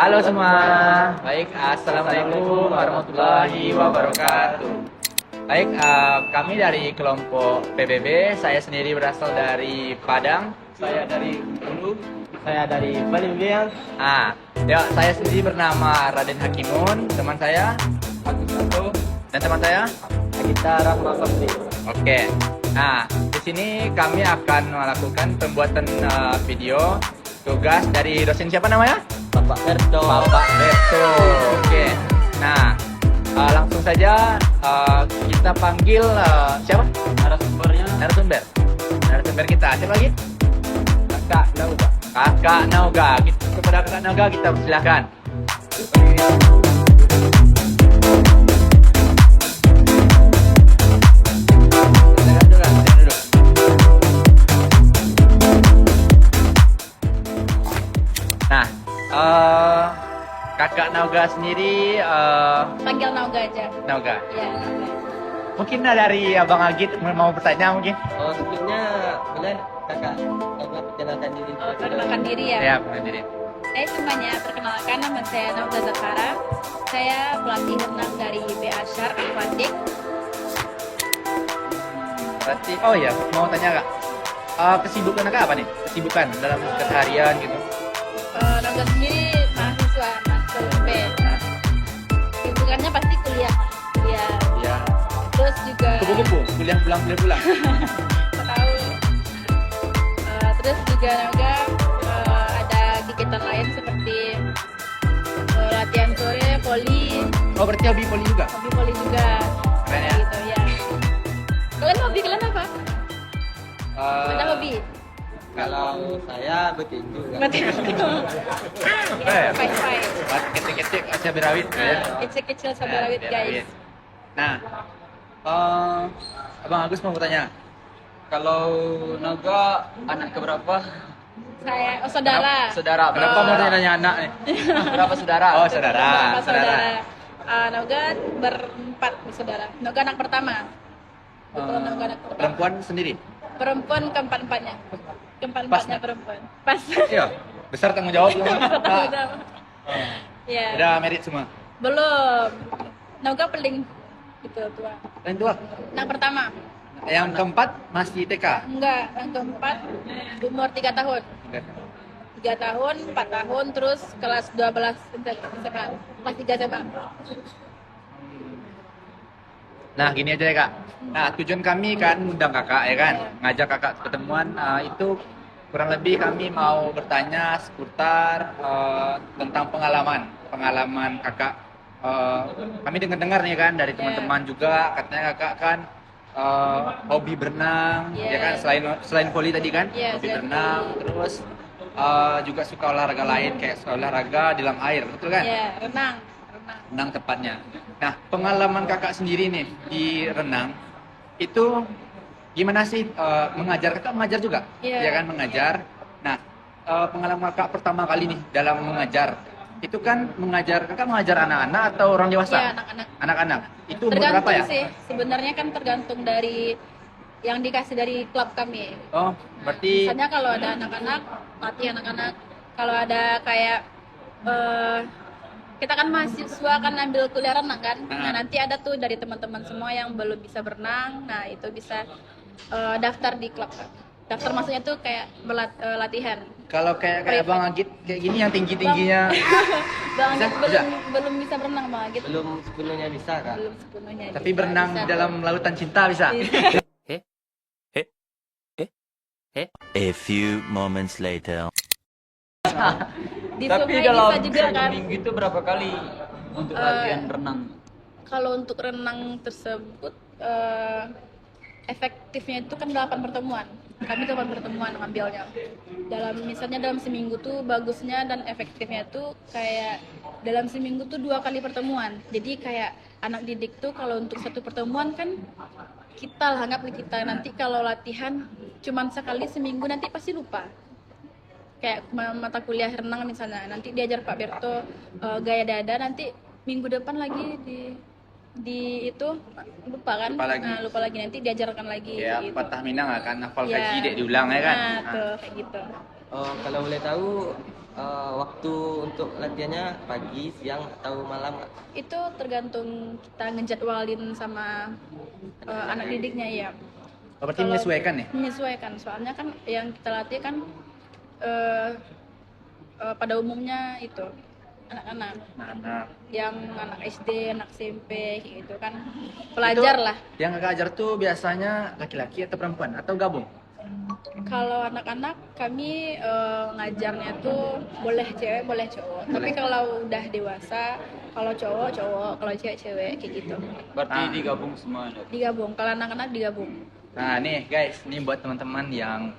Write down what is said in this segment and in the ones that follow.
Halo semua, baik, assalamualaikum warahmatullahi wabarakatuh. Baik, kami dari kelompok PBB. Saya sendiri berasal dari Padang. Saya dari Hulu. Saya dari Palembang. Ya, saya sendiri bernama Raden Hakimun. Teman saya Agus Santo. dan teman saya. Kita Rahma Sabdi. Oke. Nah, di sini kami akan melakukan pembuatan video tugas dari dosen siapa namanya? Bapak Berto. Bapak Berto. Oke. Nah, langsung saja kita panggil siapa? Narasumbernya Narasumber. Narasumber kita. Siapa lagi? Kakak Nauga. Kakak Nauga. Kepada Kakak Nauga kita persilahkan. Silakan dulu, silakan dulu. Nah, Kakak Nauga sendiri Panggil Nauga aja. Nauga. Ya, Nauga. Mungkin dari Abang Agit mau bertanya mungkin? Sebelumnya boleh kakak perkenalkan diri. Perkenalkan diri ya. Ya, perkenalkan diri. Saya semuanya perkenalkan, nama saya Nauga Zakara. Saya pelatih renang dari BA Shark Aquatic. Berarti, oh ya, mau tanya Kak. Kesibukan Kak apa nih? Kesibukan dalam keseharian gitu. Nauga sendiri mahasiswa UP. Nah, Kesibukannya pasti kuliah. Kuliah. ya. Terus juga Kupu-kupu, kuliah pulang. tahu. Terus juga Nauga ada kegiatan lain seperti latihan sore, poli, Oh, berarti hobi poli juga? hobi poli juga. Keren ya. Gitu ya. Kalian apa? Ada hobi? Kalau saya begitu. Kak. Eh, ketik-ketik aja berawit ya. Kecil-kecil sabarawit guys. Nah, Abang Agus mau bertanya. Kalau Naga anak keberapa? Saya saudara. Saudara, berapa Oh. mau tanya anak nih? Berapa saudara? Oh, saudara. Berapa saudara? Nauga berempat bersaudara. Nauga anak pertama. Betul, Nauga anak pertama. Perempuan sendiri? Perempuan keempat-empatnya. Keempat-empatnya perempuan. Pas. Iya. Besar tanggung jawab ya. Ya. Udah merit semua. Belum. Nauga paling gitu tua. Yang tua? Anak pertama. Yang keempat masih TK. Enggak, yang keempat umur 3 tahun. 3 tahun, 4 tahun, terus kelas 12 SMA. Kelas 3 SMA. Nah, gini aja ya Kak. Nah, tujuan kami kan undang Kakak ya kan, ngajak Kakak ketemuan itu kurang lebih kami mau bertanya seputar tentang pengalaman Kakak. Kami dengar nih kan dari teman-teman juga katanya Kakak kan hobi berenang, ya kan selain voli tadi kan, hobi berenang, terus juga suka olahraga lain kayak olahraga di dalam air, betul kan? Iya, renang. Renang tepatnya. Nah, pengalaman Kakak sendiri nih di renang itu gimana sih mengajar? Kakak mengajar juga, Iya. ya kan mengajar. Nah, pengalaman Kakak pertama kali nih dalam mengajar itu kan Kakak mengajar anak-anak atau orang dewasa? Iya, anak-anak. Anak-anak. Itu umur Tergantung berapa ya? sih, sebenarnya kan tergantung dari yang dikasih dari klub kami. Oh, berarti Misalnya kalau ada anak-anak, latih anak-anak. Kalau ada kayak kita kan mahasiswa kan ambil kuliah renang kan. Nah, nanti ada tuh dari teman-teman semua yang belum bisa berenang. Nah, itu bisa daftar di klub. Daftar maksudnya tuh kayak latihan. kalau kayak Bang Agit kayak gini yang tinggi-tingginya Bang Bisa? Agit belum bisa berenang Bang Agit. Belum sepenuhnya bisa kak. Belum sepenuhnya. tapi bisa. berenang Bisa. dalam lautan cinta bisa. A few moments later. Di Tapi sungai dalam bisa juga kan. minggu itu berapa kali untuk latihan renang? Kalau untuk renang tersebut efektifnya itu kan 8 pertemuan. Kami 8 pertemuan ngambilnya. Misalnya dalam seminggu tuh bagusnya dan efektifnya tuh kayak dalam seminggu tuh 2 kali pertemuan. Jadi kayak anak didik tuh kalau untuk satu pertemuan kan kita lah, anggap kita nanti kalau latihan cuman sekali seminggu nanti pasti lupa. Kayak mata kuliah renang misalnya, nanti diajar Pak Berto gaya dada, nanti minggu depan lagi di itu lupa kan? Lupa lagi. Nah, lupa lagi nanti diajarkan lagi Ya, gitu. Patah Minang kan hafal Ya. kaji dek diulang ya kan. Nah, tuh kayak gitu. Oh, kalau boleh tahu waktu untuk latihannya pagi, siang atau malam Kak? Itu tergantung kita ngejadwalin sama anak didiknya ya. Oh, berarti Kalau- menyesuaikan nih. Menyesuaikan, soalnya kan yang kita latih kan pada umumnya itu anak-anak Nah, yang anak SD, anak SMP gitu kan, pelajar lah. Yang kakak ajar tuh biasanya laki-laki atau perempuan atau gabung? Kalau anak-anak kami ngajarnya tuh boleh cewek boleh cowok, tapi kalau udah dewasa kalau cowok cowok, kalau cewek cewek kayak gitu, Berarti Ah. digabung semua. digabung. Kalau anak-anak digabung. Nah nih guys, ini buat teman-teman yang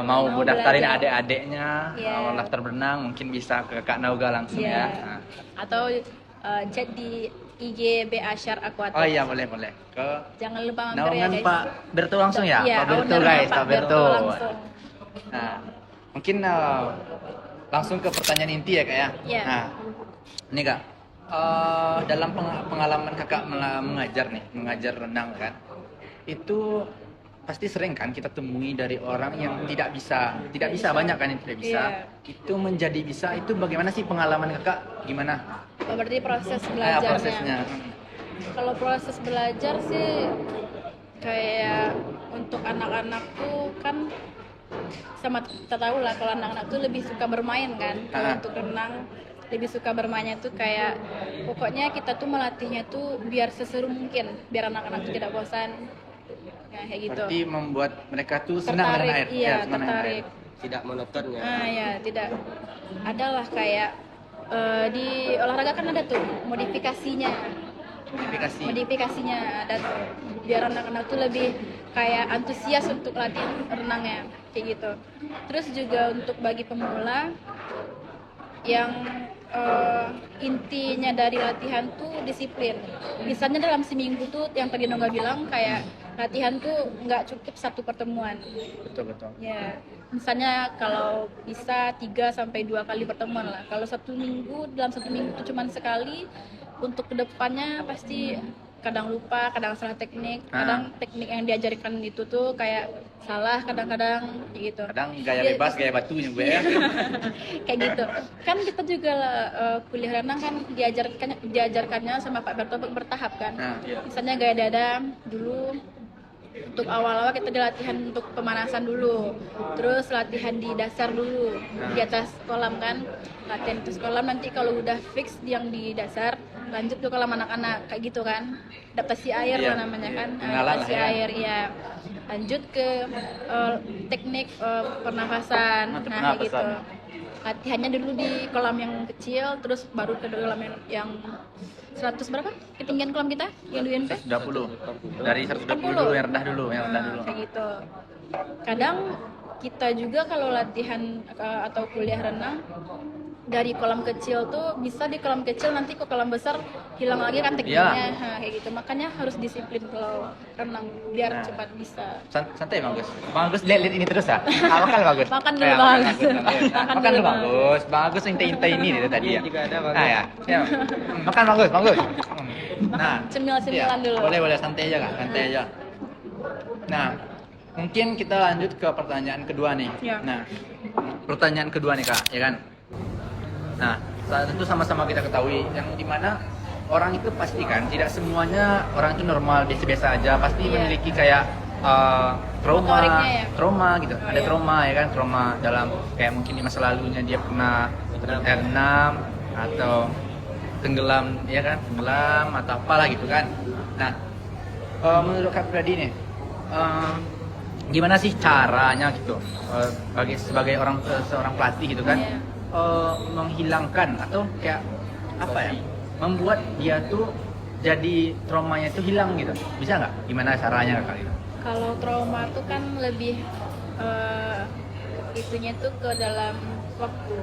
mau Mau daftarin belajar. adik-adiknya, Iya. mau daftar berenang, mungkin bisa ke Kak Nauga langsung Iya. ya. Nah. Atau chat di IG BA Syar Aquatic. Oh iya boleh. Ke Jangan lupa mampir ya naungan guys. Pak Berto langsung ya? Iya, Pak Berto ownernya guys, Pak Berto. langsung. Nah, mungkin langsung ke pertanyaan inti ya kak ya. Iya. Nah, ini kak, dalam pengalaman kakak mengajar renang kan, itu pasti sering kan kita temui dari orang yang tidak bisa banyak kan yang tidak bisa. Iya. Itu menjadi bisa, itu bagaimana sih pengalaman kakak? Gimana? Oh, berarti proses belajarnya. Prosesnya. Kalau proses belajar sih kayak untuk anak-anak tuh kan sama kita tahu lah kalau anak-anak tuh lebih suka bermain kan. Kalau Ah. untuk renang lebih suka bermainnya tuh kayak pokoknya kita tuh melatihnya tuh biar seseru mungkin, biar anak-anak tuh tidak bosan. Ya kayak gitu. Berarti membuat mereka tuh senang dengan air. Iya, senang dengan tertarik. Tidak monotonnya. Ya tidak. Adalah kayak di olahraga kan ada tuh modifikasinya. Modifikasi. Modifikasinya ada tuh. Biar anak-anak tuh lebih kayak antusias untuk latihan renangnya kayak gitu. Terus juga untuk bagi pemula yang intinya dari latihan tuh disiplin. Misalnya dalam seminggu tuh yang tadi Noga bilang kayak latihan tuh nggak cukup satu pertemuan. Betul. Ya, misalnya kalau bisa 3 sampai 2 kali pertemuan lah. Kalau dalam satu minggu itu cuma sekali, untuk kedepannya pasti kadang lupa, kadang salah teknik, kadang teknik yang diajarkan itu tuh kayak salah kadang-kadang kayak gitu. Kadang gaya Dia- bebas, gaya batu juga ya. kayak gitu. Kan kita juga kuliah renang kan diajarkannya sama Pak Berto bertahap kan. Nah, iya. Misalnya gaya dada dulu. Untuk awal-awal kita dilatihan untuk pemanasan dulu, terus latihan di dasar dulu, di atas kolam kan, latihan di atas kolam. Nanti kalau udah fix yang di dasar, lanjut ke kolam anak-anak kayak gitu kan, adaptasi air Iya, lah namanya kan, pengenalan adaptasi lah ya. air ya. Lanjut ke teknik pernafasan, Mantap, nah kayak gitu. pernafasan. Latihannya dulu di kolam yang kecil, terus baru ke kolam yang 100 berapa? Ketinggian kolam kita yang di UNP? 120. Dari 120 dulu, yang rendah dulu. Nah, kayak gitu. Kadang kita juga kalau latihan atau kuliah renang dari kolam kecil tuh bisa di kolam kecil nanti ke kolam besar hilang lagi kan tekniknya. Nah, kayak gitu. Makanya harus disiplin kalau renang biar Nah. cepat bisa. Santai Bang Agus. Bang Agus lihat ini terus ya. Makan Bang Agus. Makan dulu, Ya, Bang makan Agus. Agus. Makan Makan dulu, dulu Bang Bang. Agus. Bang Agus intai-intai ini dari tadi ya. Ini juga ada Bang Nah Agus. ya. Ya. Makan Bang Agus, Bang Agus. Nah, Cemil-cemilan iya. dulu. Boleh santai aja Kak, santai aja. Nah, mungkin kita lanjut ke pertanyaan kedua nih. Ya. Nah, pertanyaan kedua nih Kak, ya kan? Nah, tentu sama-sama kita ketahui yang dimana orang itu pasti kan tidak semuanya orang itu normal biasa-biasa aja, pasti Iya. memiliki kayak Motoriknya ya? trauma gitu. Oh, Ada iya. trauma ya kan, trauma dalam kayak mungkin di masa lalunya dia pernah renang atau tenggelam ya kan, tenggelam atau apalah gitu kan. Nah, menurut Kak Pradi nih, gimana sih caranya gitu sebagai seorang pelatih gitu kan, Iya. menghilangkan atau kayak apa ya, membuat dia tuh jadi traumanya itu hilang gitu, bisa nggak? Gimana caranya Kak itu? Kalau trauma tuh kan lebih itunya tuh ke dalam waktu.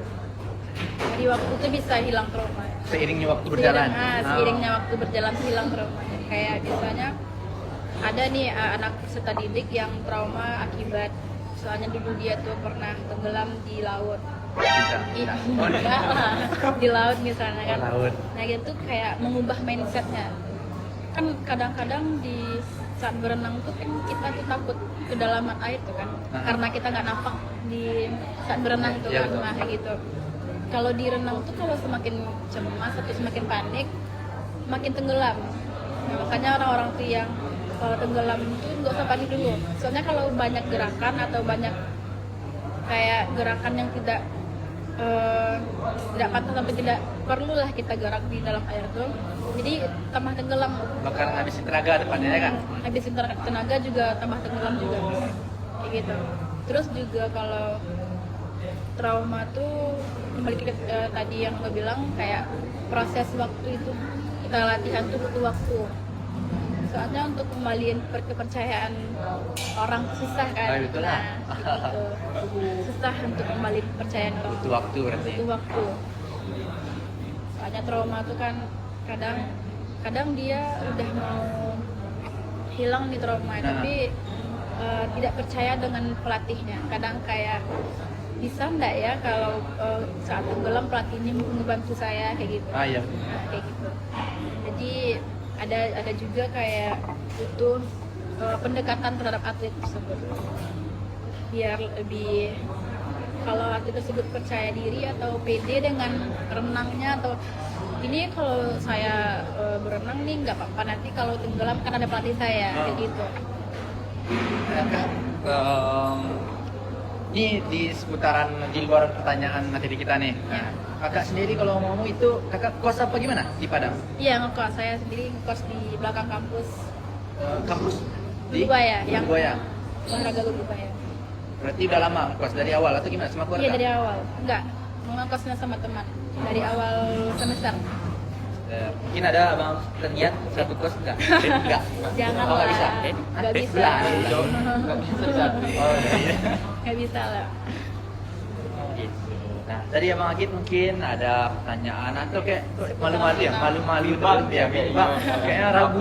Di waktu tuh bisa hilang trauma. Seiringnya waktu berjalan. Seiringnya waktu berjalan hilang trauma. Kayak misalnya ada nih anak peserta didik yang trauma akibat soalnya dulu dia tuh pernah tenggelam di laut. Bisa. Ih, Oh, enggak lah. Di laut misalnya kan. Laut. Nah gitu kayak mengubah mindsetnya. Kan kadang-kadang di saat berenang tuh kan kita tuh takut kedalaman air tuh kan, karena kita nggak napak di saat berenang tuh Iya, kan, betul. nah kayak gitu. Kalau di renang tuh kalau semakin cemas atau semakin panik, makin tenggelam. Nah, makanya orang-orang tuh yang kalau tenggelam tuh nggak usah panik dulu. Soalnya kalau banyak gerakan atau banyak kayak gerakan yang tidak patut sampai tidak perlulah kita gerak di dalam air tuh, jadi tambah tenggelam. Bakal habisin tenaga depannya ya kan. Habisin tenaga juga tambah tenggelam juga kayak gitu. Terus juga kalau trauma tuh kembali ke tadi yang gue bilang, kayak proses waktu itu, kita latihan tuh butuh waktu. Soalnya untuk kembaliin kepercayaan orang susah kan. Ah, betul lah. Gitu. Susah untuk kembali kepercayaan orang. Butuh waktu berarti. Butuh waktu. Soalnya trauma tuh kan kadang dia udah mau hilang nih trauma, tapi tidak percaya dengan pelatihnya. Kadang kayak bisa enggak ya kalau saat tenggelam pelatihnya membantu saya kayak gitu. Iya. Nah, kayak gitu. Jadi ada juga kayak butuh pendekatan terhadap atlet tersebut biar lebih, kalau atlet tersebut percaya diri atau pede dengan renangnya, atau ini kalau saya berenang nih nggak apa-apa, nanti kalau tenggelam kan ada pelatih saya kayak gitu. Kak, ini di seputaran di luar pertanyaan materi kita nih. Nah, kakak sendiri kalau ngomong itu kakak kos apa gimana di Padang? Iya, ngekos, saya sendiri ngekos di belakang kampus Kampus Lubaya, yang Lubaya. olahraga Lubaya. Berarti udah lama ngekos dari awal atau gimana sama keluarga? Iya, dari awal. Enggak, ngekosnya sama teman dari awal semester. Mungkin ada abang terlihat satu kos enggak? Enggak. Jangan Oh, nggak lah. bisa. Nggak bisa. Nggak bisa satu. Oh, iya. Nggak bisa lah. Gitu. Nah, tadi Abang Agit mungkin ada pertanyaan atau kayak malu-malu ya, malu-malu terus ya, Pak. Kayaknya ragu.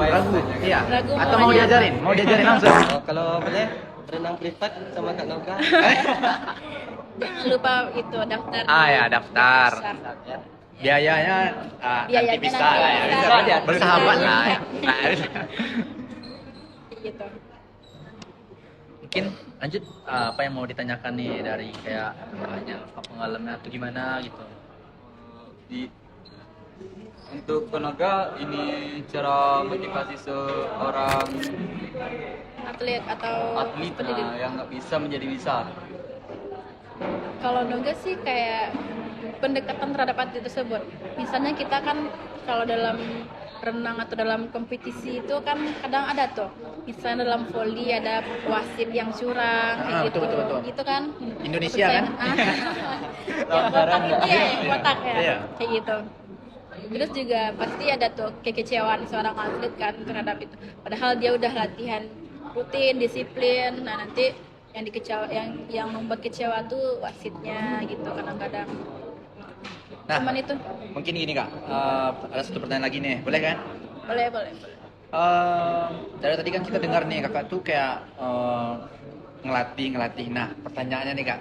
Iya. Ragu mau Atau mau aja. diajarin? Mau diajarin langsung? Oh, kalau boleh renang privat sama Kak Noga. Jangan lupa itu daftar. Ah ya, daftar. Besar. Biayanya Biayanya nanti bisa nanti lah ya. bisa. Bisa aja. Bersahabat Bisa. lah ya. Nah, Kayak gitu. mungkin lanjut apa yang mau ditanyakan nih dari kayak banyak pengalaman atau gimana gitu. Untuk tenaga ini cara motivasi seorang Atlet atau atlet pendidik. yang nggak bisa menjadi bisa. Kalau Noga sih kayak pendekatan terhadap atlet tersebut. Misalnya kita kan kalau dalam renang atau dalam kompetisi itu kan kadang ada tuh. Misalnya dalam volley ada wasit yang curang kayak gitu. betul. Gitu kan. Indonesia kan? Yang kotak itu ya, yang kotak ya. Iya. Kayak gitu. Terus juga pasti ada tuh kekecewaan seorang atlet kan terhadap itu. Padahal dia udah latihan rutin, disiplin. Nah, nanti yang membuat kecewa tuh wasitnya gitu kadang-kadang. Nah, Cuman itu. mungkin gini Kak, ada satu pertanyaan lagi nih, boleh kan? Boleh. Dari tadi kan kita dengar nih kakak tuh kayak ngelatih. Nah, pertanyaannya nih Kak,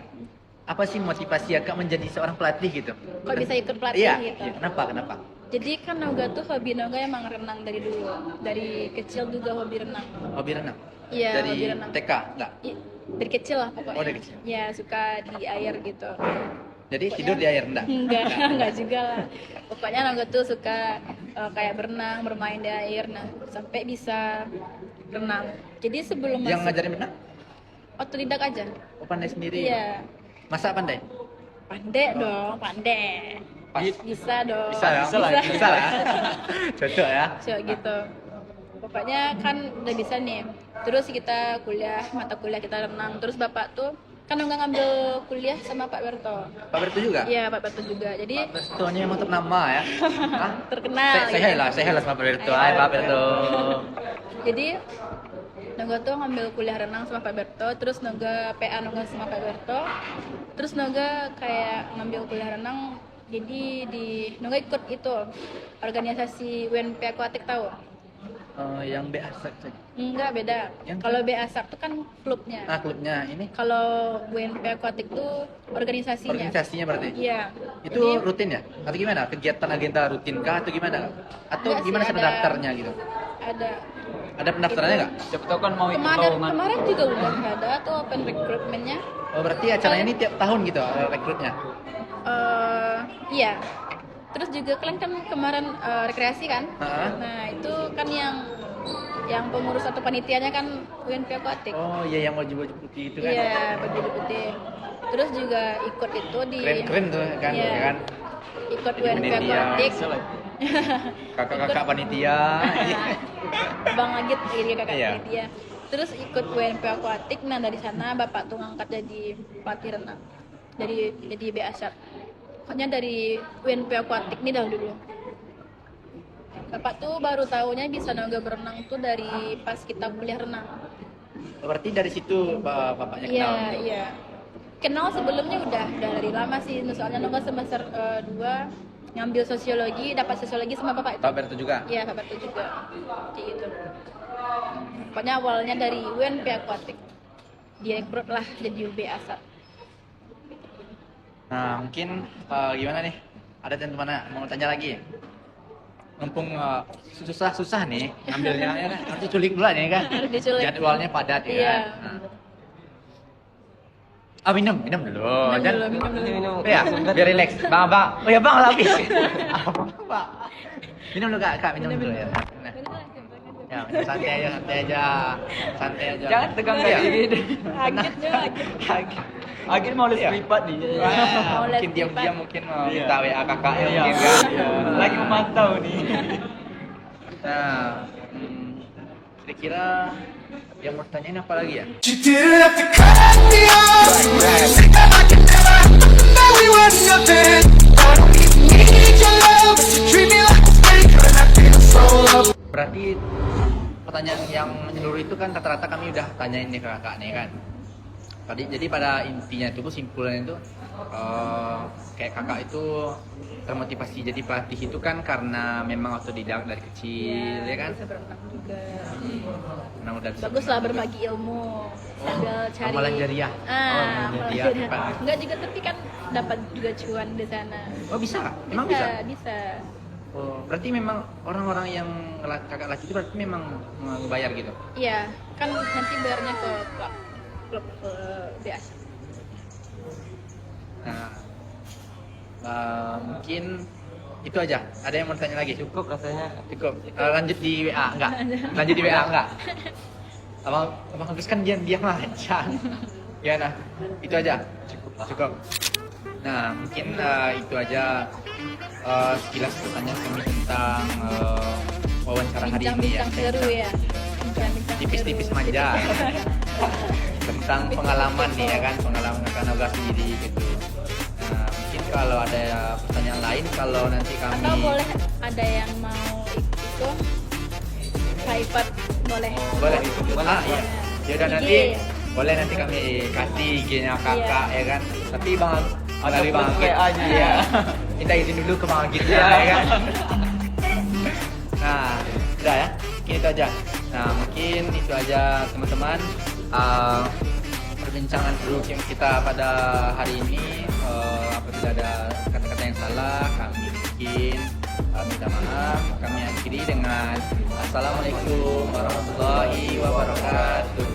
apa sih motivasi kakak menjadi seorang pelatih gitu? Kok bisa ikut pelatih Iya, gitu? iya. Kenapa? Jadi kan Noga tuh hobi Noga emang renang dari dulu. Dari kecil juga hobi renang. Hobi renang? Iya, Dari hobi renang. TK? Enggak? Dari kecil lah pokoknya. Oh, dari kecil. Ya, suka di air gitu. Jadi tidur di air enggak? Enggak juga lah. Pokoknya Noga tuh suka kayak berenang, bermain di air. Nah, sampai bisa renang. Jadi sebelum Yang masuk ngajarin berenang? otodidak aja. Oh, pandai sendiri? Iya. Masa pandai? Pandai dong, pandai. Bisa dong. Bisa lah. Cocok ya? So, gitu. Pokoknya kan udah bisa nih. Terus kita mata kuliah kita renang. Terus bapak tuh kan nggak ngambil kuliah sama Pak Berto. Pak Bertu juga? Iya, Pak Berto juga. Jadi Pak Bertunya emang ternama ya? Hah? terkenal. Saya lah sama Pak Bertu. Hai Pak Bertu. Jadi Noga tuh ngambil kuliah renang sama Pak Berto, terus Noga PA Noga sama Pak Berto, terus Noga kayak ngambil kuliah renang. Jadi Noga ikut itu organisasi WNP Aquatic, tahu? Yang BASAK saja. Enggak, beda. Yang Kalau BASAK tuh kan klubnya. Klubnya ini Kalau WNP Aquatic tuh organisasinya. organisasinya berarti? Iya. Itu Jadi, rutin ya? Atau gimana? Kegiatan agenda rutin kah atau gimana? Atau enggak sih, gimana cara ada- daftarnya gitu? ada Ada pendaftarannya nggak? Siapa tahu kan mau ikut Kemarin lowongan. kemarin juga udah ada tuh open recruitmentnya. Oh berarti acaranya ini tiap tahun gitu rekrutnya? Iya. Terus juga kalian kan kemarin rekreasi kan? Heeh. Nah itu kan yang pengurus atau panitianya kan UNP Aquatic. Oh iya yang baju-baju putih itu kan? Iya, baju putih. Terus juga ikut itu di Keren-keren tuh kan, Iya. ya kan? Ikut Jadi UNP panitia. Aquatic. Salah. Kakak-kakak panitia. Bang Agit jadi kakak Iya. panitia. Terus ikut UNP Aquatic. Nah dari sana bapak tuh ngangkat jadi pelatih renang. Jadi BASAT. Pokoknya dari UNP Aquatic nih dulu. Bapak tuh baru tahunya bisa noga berenang tuh dari pas kita kuliah renang. Berarti dari situ bapaknya Iya, kenal gitu? iya. Kenal sebelumnya udah dari lama sih. Soalnya noga semester 2 ngambil sosiologi, dapat sosiologi sama bapak itu. Pak Berto juga? Iya, bapak itu juga. Kayak gitu. Pokoknya awalnya dari UNP Aquatic. Direkrut lah jadi UB Asat. Nah mungkin gimana nih? Ada teman mau tanya lagi? Mumpung susah nih ngambilnya ya kan? Harus diculik dulu nih kan? Harus diculik. Jadwalnya padat ya Iya. kan? Nah. Minum dulu. Minum dulu. Ya, biar relax. Bang. Oh ya bang, habis. Pak. Minum dulu kak, minum dulu ya. Nah. Ya, santai aja. Jangan tegang Iya. kayak gini. Agit. Agil mau les Iya. privat nih. Wah, les mungkin diam-diam mungkin mau Iya. minta WA kakaknya Iya. mungkin kan. Iya. Lagi memantau nih. Nah, kira-kira yang mau tanyain apa lagi ya? You didn't have to cut me off. I can never know we were nothing. I don't even need your love, but you treat me like a snake, and I feel so love. Berarti pertanyaan yang menyeluruh itu kan rata-rata kami udah tanyain nih ke kakak nih kan. Jadi pada intinya itu kesimpulannya itu kayak kakak itu termotivasi jadi pelatih itu kan karena memang otodidak dari kecil ya kan. Bisa berenang juga. Karena udah bisa Bagus lah berenang juga. berbagi ilmu sambil cari Amalan jariah. amalan Jariah, jariah. Pak. Enggak juga, tapi kan dapat juga cuan di sana. Oh bisa? Emang bisa? Bisa. Oh, berarti memang orang-orang yang kakak latih itu berarti memang membayar gitu. Iya, kan nanti bayarnya ke klub biasa. Nah, mungkin itu aja. Ada yang mau tanya lagi? Cukup rasanya. Cukup. Lanjut di WA enggak? Lanjut di WA enggak? Abang Agus kan diam aja. Ya nah, itu aja. Cukup. Nah, mungkin itu aja sekilas pertanyaan kami tentang wawancara hari ini ya. Bincang-bincang seru ya. Bincang-bincang Tipis-tipis seru. manja. Tentang pengalaman nih ya kan, pengalaman Kanoga sendiri gitu. Nah, mungkin kalau ada pertanyaan lain, kalau nanti kami Atau boleh ada yang mau itu private boleh. boleh iya. Ya udah IG. nanti boleh nanti kami kasih IG-nya kakak ya kan. Tapi bang dari bang Agit WA-nya. ya. Minta izin dulu ke bang Agit ya kan. Nah, udah ya. Mungkin itu aja. Nah, mungkin itu aja teman-teman. Perbincangan seru kita pada hari ini. Apabila ada kata-kata yang salah, kami mungkin minta maaf. Kami akhiri dengan Assalamualaikum warahmatullahi wabarakatuh.